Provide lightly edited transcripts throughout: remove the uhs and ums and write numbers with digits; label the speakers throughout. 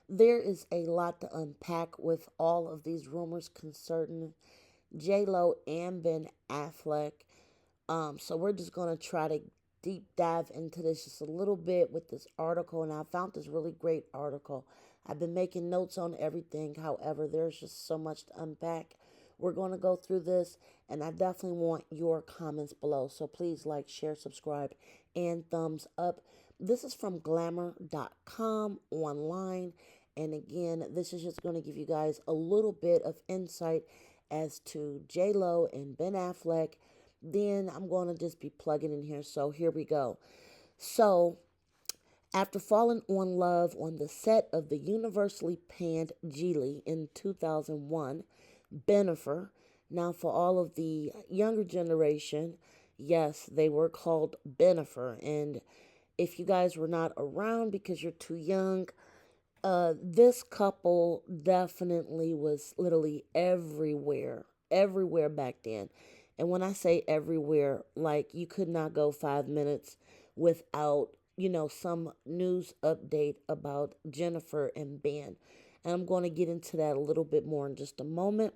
Speaker 1: There is a lot to unpack with all of these rumors concerning J Lo and Ben Affleck. So we're just gonna try to deep dive into this just a little bit with this article, and I found this really great article. I've been making notes on everything. However, there's just so much to unpack. We're going to go through this, and I definitely want your comments below. So please like, share, subscribe, and thumbs up. This is from glamour.com online. And again, this is just going to give you guys a little bit of insight as to J Lo and Ben Affleck. Then I'm going to just be plugging in here. So here we go. So, after falling on love on the set of the universally panned Geely in 2001, Benifer, now for all of the younger generation, yes, they were called Benifer. And if you guys were not around because you're too young, this couple definitely was literally everywhere back then. And when I say everywhere, like you could not go 5 minutes without, some news update about Jennifer and Ben. And I'm going to get into that a little bit more in just a moment.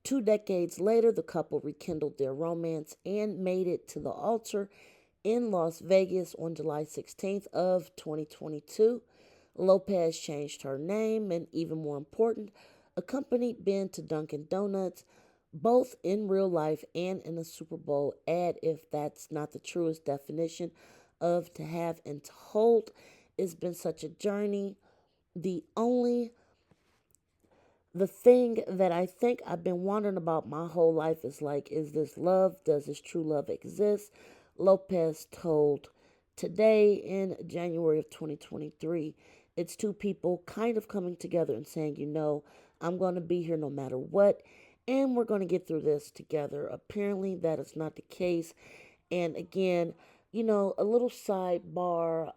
Speaker 1: 2 decades later, the couple rekindled their romance and made it to the altar in Las Vegas on July 16th of 2022. Lopez changed her name and, even more important, accompanied Ben to Dunkin' Donuts, both in real life and in a Super Bowl ad, if that's not the truest definition of to have and to hold. It's been such a journey. The only the thing that I think I've been wondering about my whole life is like, is this love? Does this true love exist? Lopez told Today in January of 2023, it's two people kind of coming together and saying, I'm going to be here no matter what, and we're going to get through this together. Apparently, that is not the case. And again, a little sidebar,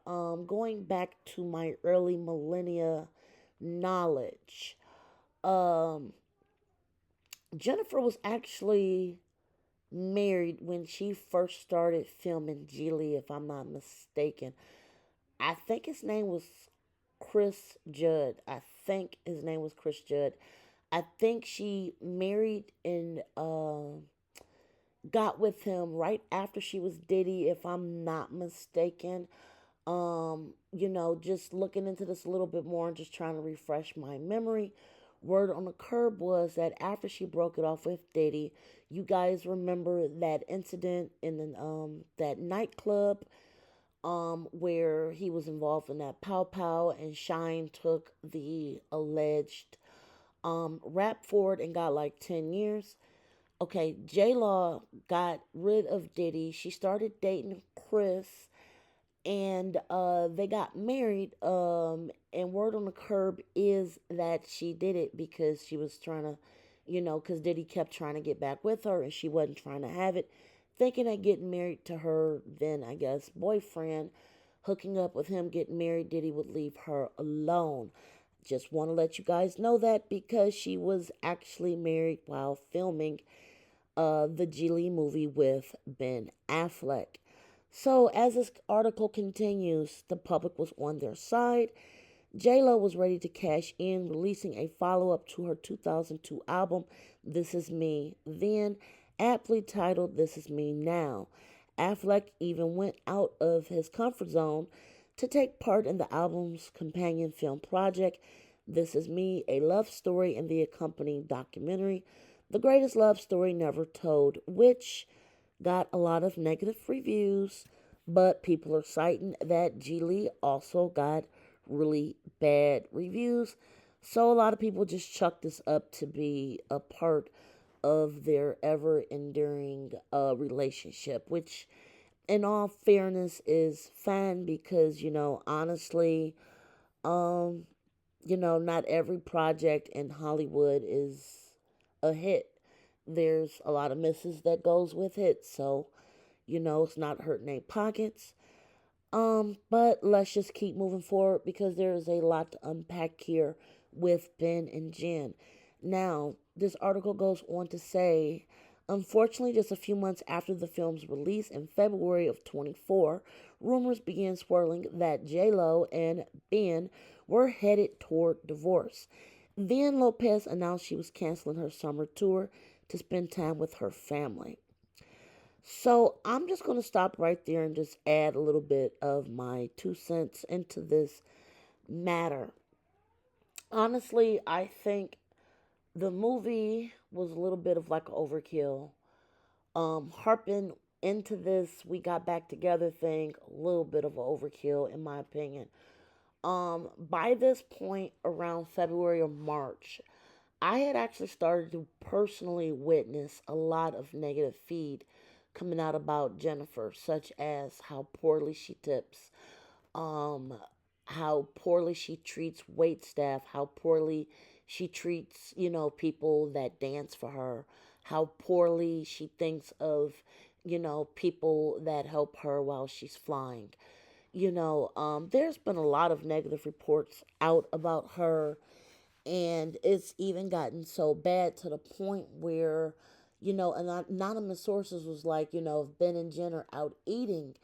Speaker 1: going back to my early millennia knowledge. Um, Jennifer was actually married when she first started filming Geely, if I'm not mistaken. I think his name was Chris Judd. I think his name was Chris Judd. I think she married and got with him right after she was Diddy, if I'm not mistaken. Just looking into this a little bit more and just trying to refresh my memory. Word on the curb was that after she broke it off with Diddy, you guys remember that incident in that nightclub where he was involved in that pow pow and Shine took the alleged rap for it and got like 10 years. Okay, J Law got rid of Diddy. She started dating Chris and they got married. And word on the curb is that she did it because she was trying to, because Diddy kept trying to get back with her and she wasn't trying to have it, thinking that getting married to her then, I guess, boyfriend, hooking up with him, getting married, Diddy would leave her alone. Just want to let you guys know that because she was actually married while filming the Geely movie with Ben Affleck. So, as this article continues, the public was on their side. J-Lo was ready to cash in, releasing a follow-up to her 2002 album, This Is Me, then aptly titled This Is Me Now. Affleck even went out of his comfort zone to take part in the album's companion film project, This Is Me, a love story and the accompanying documentary, The Greatest Love Story Never Told, which got a lot of negative reviews, but people are citing that Geely also got really bad reviews. So a lot of people just chuck this up to be a part of their ever enduring relationship, which in all fairness is fine because, honestly, um, not every project in Hollywood is a hit. There's a lot of misses that goes with it, so it's not hurting their pockets. But let's just keep moving forward because there is a lot to unpack here with Ben and Jen. Now, this article goes on to say, unfortunately, just a few months after the film's release in February of 24, rumors began swirling that J Lo and Ben were headed toward divorce. Then Lopez announced she was canceling her summer tour to spend time with her family. So I'm just going to stop right there and just add a little bit of my 2 cents into this matter. Honestly, I think the movie was a little bit of like an overkill. Harping into this we got back together thing, a little bit of an overkill in my opinion. By this point around February or March, I had actually started to personally witness a lot of negative feed coming out about Jennifer, such as how poorly she tips, um, how poorly she treats wait staff, how poorly she treats, people that dance for her, how poorly she thinks of, people that help her while she's flying. There's been a lot of negative reports out about her, and it's even gotten so bad to the point where, anonymous sources was like, if Ben and Jen are out eating,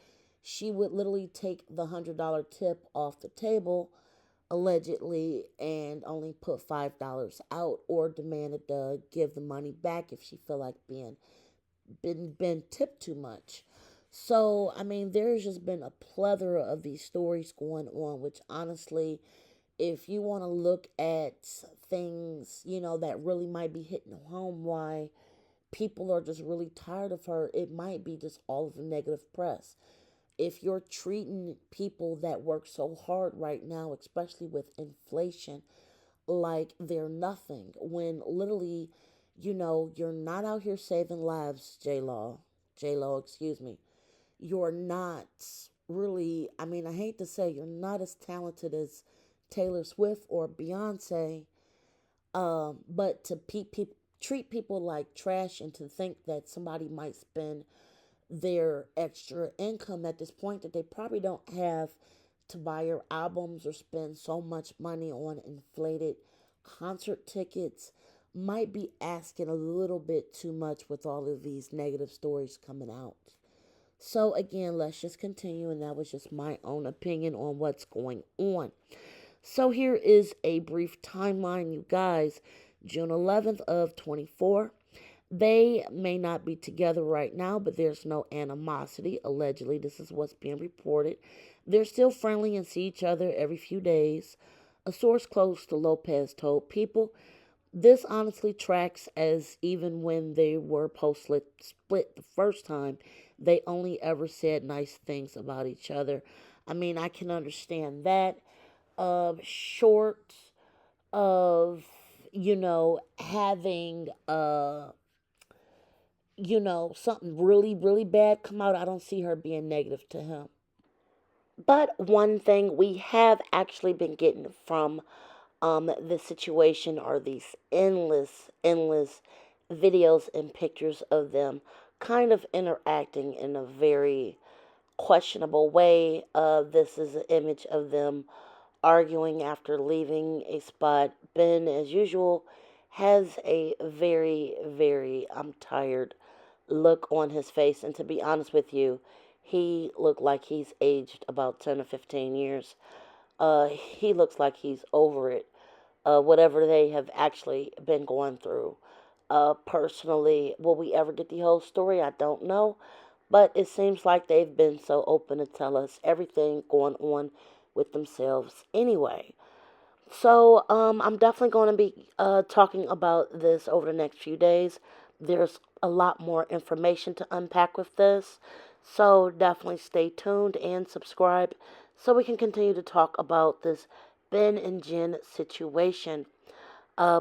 Speaker 1: she would literally take the $100 tip off the table, allegedly, and only put $5 out, or demanded to give the money back if she feel like been tipped too much. So I mean, there's just been a plethora of these stories going on, which honestly, if you want to look at things, that really might be hitting home, why people are just really tired of her, it might be just all of the negative press. If you're treating people that work so hard right now, especially with inflation, like they're nothing, when literally, you're not out here saving lives, J Law, excuse me. You're not really, I mean, I hate to say, you're not as talented as Taylor Swift or Beyonce, but to treat people like trash and to think that somebody might spend their extra income at this point that they probably don't have to buy your albums or spend so much money on inflated concert tickets might be asking a little bit too much with all of these negative stories coming out. So, again, let's just continue, and that was just my own opinion on what's going on. So, here is a brief timeline, you guys. June 11th of 24. They may not be together right now, but there's no animosity. Allegedly, this is what's being reported. They're still friendly and see each other every few days. A source close to Lopez told People this honestly tracks, as even when they were post split the first time, they only ever said nice things about each other. I mean, I can understand that. Short of, having, something really, really bad come out, I don't see her being negative to him. But one thing we have actually been getting from the situation are these endless videos and pictures of them kind of interacting in a very questionable way. This is an image of them arguing after leaving a spot. Ben, as usual, has a very, very I'm tired look on his face, and to be honest with you, he looked like he's aged about 10 or 15 years. He looks like he's over it, whatever they have actually been going through. Personally, will we ever get the whole story? I don't know. But it seems like they've been so open to tell us everything going on with themselves anyway. So I'm definitely going to be talking about this over the next few days. There's a lot more information to unpack with this. So definitely stay tuned and subscribe so we can continue to talk about this Ben and Jen situation.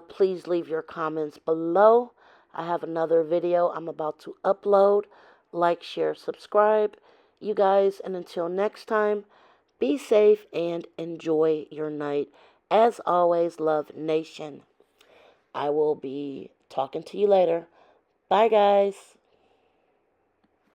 Speaker 1: Please leave your comments below. I have another video I'm about to upload. Like, share, subscribe. You guys, and until next time, be safe and enjoy your night. As always, love nation. I will be talking to you later. Bye, guys.